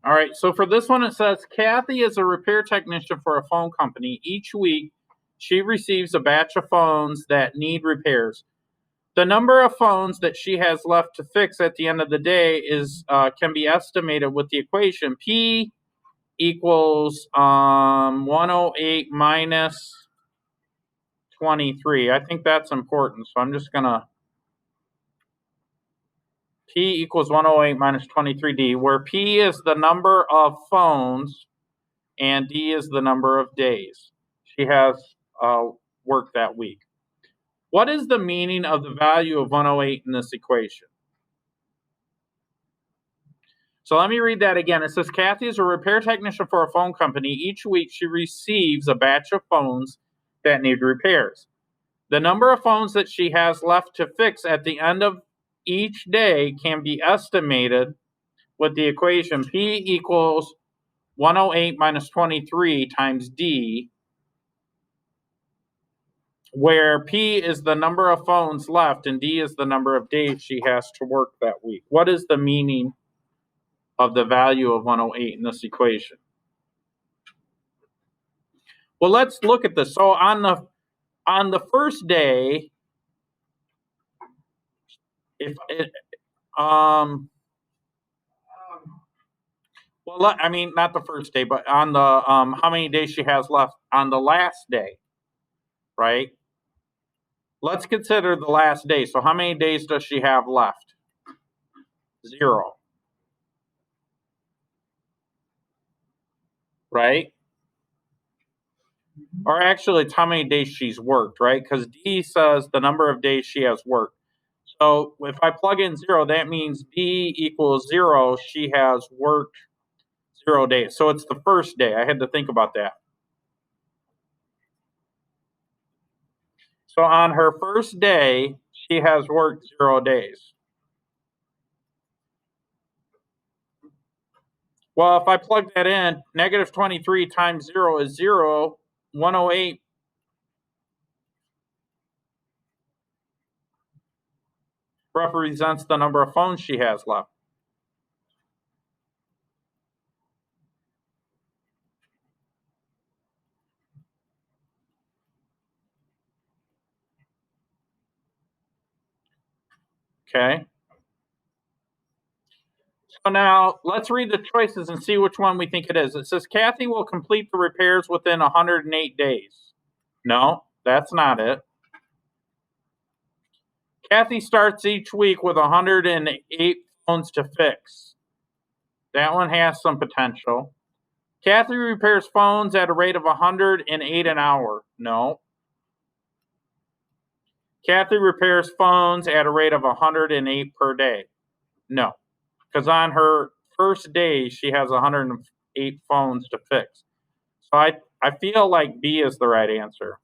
All right, so for this one, it says Kathy is a repair technician for a phone company. Each week, she receives a batch of phones that need repairs. The number of phones that she has left to fix at the end of the day can be estimated with the equation P equals 108 minus 23. I think that's important, so I'm just gonna P equals 108 minus 23D, where P is the number of phones and D is the number of days she has worked that week. What is the meaning of the value of 108 in this equation? So let me read that again. It says Kathy is a repair technician for a phone company. Each week she receives a batch of phones that need repairs. The number of phones that she has left to fix at the end of each day can be estimated with the equation P equals 108 minus 23 times D, where P is the number of phones left and D is the number of days she has to work that week. What is the meaning of the value of 108 in this equation? Well, let's look at this. So on the first day, if it, well, I mean, not the first day, but on the how many days she has left on the last day, right? Let's consider the last day. So how many days does she have left? 0. Right? Or actually, it's how many days she's worked, right? Because D says the number of days she has worked. So if I plug in 0, that means D equals 0. She has worked 0 days. So it's the first day. I had to think about that. So on her first day, she has worked 0 days. Well, if I plug that in, negative 23 times 0 is 0. 108 represents the number of phones she has left. Okay. So now let's read the choices and see which one we think it is. It says Kathy will complete the repairs within 108 days. No, that's not it. Kathy starts each week with 108 phones to fix. That one has some potential. Kathy repairs phones at a rate of 108 an hour. No. Kathy repairs phones at a rate of 108 per day. No. Because on her first day, she has 108 phones to fix. So I feel like B is the right answer.